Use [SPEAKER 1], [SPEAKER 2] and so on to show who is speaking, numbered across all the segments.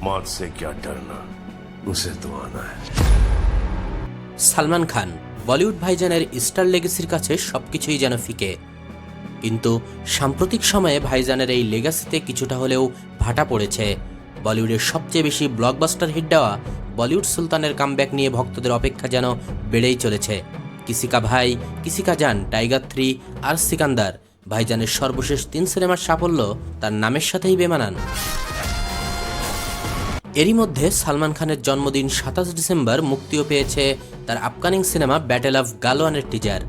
[SPEAKER 1] मौत से क्या डरना, उसे तो आना है।
[SPEAKER 2] সালমান খান বলিউড ভাইজানের স্টার লেগেসির কাছে সবকিছুই যেন ফিকে, কিন্তু সাম্প্রতিক সময়ে ভাইজানের এই লেগাসিতে কিছুটা হলেও ভাটা পড়েছে। বলিউডের সবচেয়ে বেশি ব্লকবাস্টার হিট দেওয়া বলিউড সুলতানের কামব্যাক নিয়ে ভক্তদের অপেক্ষা যেন বেড়েই চলেছে। কিসি কা ভাই, কিসি কা জান, টাইগার 3 আর সিকান্দার, ভাইজানের সর্বশেষ 3 সিনেমার সাফল্য তার নামের সাথেই বেমানান। এরই মধ্যে সালমান খানের জন্মদিন 27 ডিসেম্বর মুক্তিও পেয়েছে তার আপকামিং সিনেমা ব্যাটেল অফ গালওয়ানের টিজার।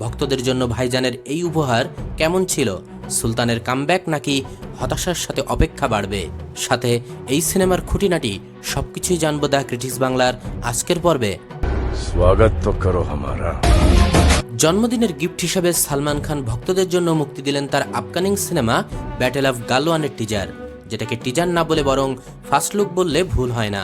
[SPEAKER 2] ভক্তদের জন্য ভাইজানের এই উপহার কেমন ছিল? সুলতানের কামব্যাক নাকি হতাশার সাথে অপেক্ষা বাড়বে? সাথে এই সিনেমার খুঁটিনাটি সবকিছুই জানবো দ্য ক্রিটিক্স বাংলার আজকের পর্বে।
[SPEAKER 1] स्वागत तो करो हमारा।
[SPEAKER 2] জন্মদিনের গিফট হিসেবে সালমান খান ভক্তদের জন্য মুক্তি দিলেন তার আপকামিং সিনেমা ব্যাটেল অফ গালওয়ানের টিজার, যেটাকে টিজার না বলে বরং ফার্স্ট লুক বললে ভুল হয় না।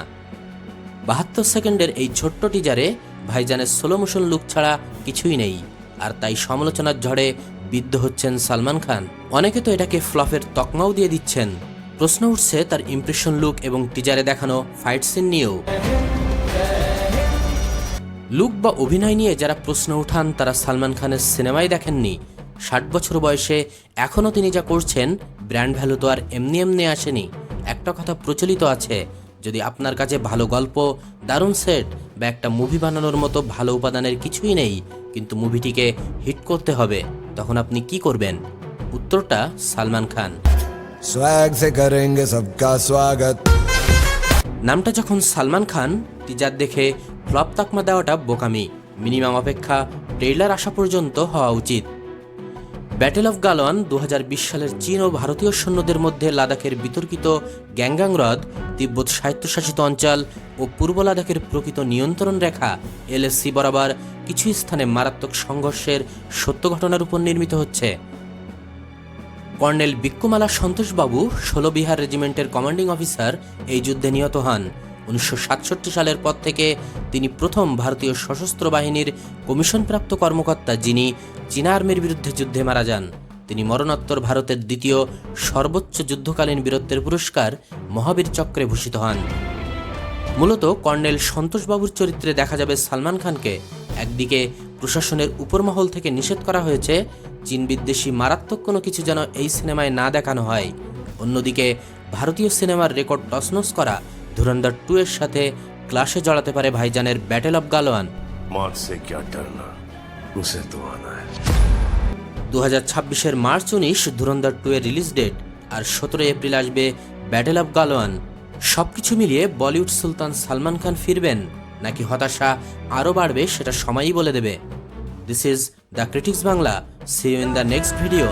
[SPEAKER 2] 72 সেকেন্ডের এই ছোট্ট টিজারে ভাইজানের স্লো মোশন লুক ছাড়া কিছুই নেই, আর তাই সমালোচনার ঝড়ে বিদ্ধ হচ্ছেন সালমান খান। অনেকে তো এটাকে ফ্লপের তকমাও দিয়ে দিচ্ছেন। প্রশ্ন উঠছে তার ইমপ্রেশন লুক এবং টিজারে দেখানো ফাইট সিন নিয়েও। লুক বা অভিনয় নিয়ে যারা প্রশ্ন উঠান তারা সালমান খানের সিনেমাই দেখেননি। 60 বছর বয়সে এখনও তিনি যা করছেন, ব্র্যান্ড ভ্যালু তো আর এমনি এমনি আসেনি। একটা কথা প্রচলিত আছে, যদি আপনার কাছে ভালো গল্প, দারুণ সেট বা একটা মুভি বানানোর মতো ভালো উপাদানের কিছুই নেই, কিন্তু মুভিটিকে হিট করতে হবে, তখন আপনি কি করবেন? উত্তরটা সালমান খান।
[SPEAKER 3] स्वैग से करेंगे सबका स्वागत।
[SPEAKER 2] নামটা যখন সালমান খান, টিজার দেখে ফ্লপ তাকমা দেওয়াটা বোকামি। মিনিমাম অপেক্ষা ট্রেইলার আসা পর্যন্ত হওয়া উচিত। ব্যাটেল অফ গালওয়ান 2020 সালের চীন ও ভারতীয় সৈন্যদের মধ্যে লাদাখের বিতর্কিত গ্যাংগাং হ্রদ, তিব্বত স্বায়ত্তশাসিত অঞ্চল ও পূর্ব লাদাখের প্রকৃত নিয়ন্ত্রণ রেখা এলএসসি বরাবর কিছু স্থানে মারাত্মক সংঘর্ষের সত্য ঘটনার উপর নির্মিত হচ্ছে। কর্নেল বিক্কুমালা সন্তোষবাবু 16 বিহার রেজিমেন্টের কমান্ডিং অফিসার এই যুদ্ধে নিহত হন। 1967 সালের পর থেকে তিনি প্রথম ভারতীয় সশস্ত্র বাহিনীর কমিশনপ্রাপ্ত কর্মকর্তা যিনি চীনা আর্মির বিরুদ্ধে যুদ্ধে মারা যান। তিনি মরণোত্তর ভারতের দ্বিতীয় সর্বোচ্চ যুদ্ধকালীন বীরত্বের পুরস্কার মহাবীর চক্রে ভূষিত হন। মূলত কর্নেল সন্তোষবাবুর চরিত্রে দেখা যাবে সালমান খানকে। একদিকে প্রশাসনের উপরমহল থেকে নিষেধ করা হয়েছে চীন বিদ্বেষী মারাত্মক কোনো কিছু যেন এই সিনেমায় না দেখানো হয়। অন্যদিকে ভারতীয় সিনেমার রেকর্ড তছনছ করা ধুরন্ধর 2 এর সাথে ক্লাসে জড়াতে পারে ভাইজানের ব্যাটেল অফ গালওয়ান।
[SPEAKER 1] मौत से क्या डरना, उसे तो आना है।
[SPEAKER 2] 2026 মার্চ 19 ধুরন্ধর 2 এর রিলিজ ডেট, আর 17 এপ্রিল আসবে ব্যাটেল অফ গালওয়ান। সবকিছু মিলিয়ে বলিউড সুলতান সালমান খান ফিরবেন নাকি হতাশা আরও বাড়বে সেটা সময়ই বলে দেবে। This is the critics Bangla. See you in the next video.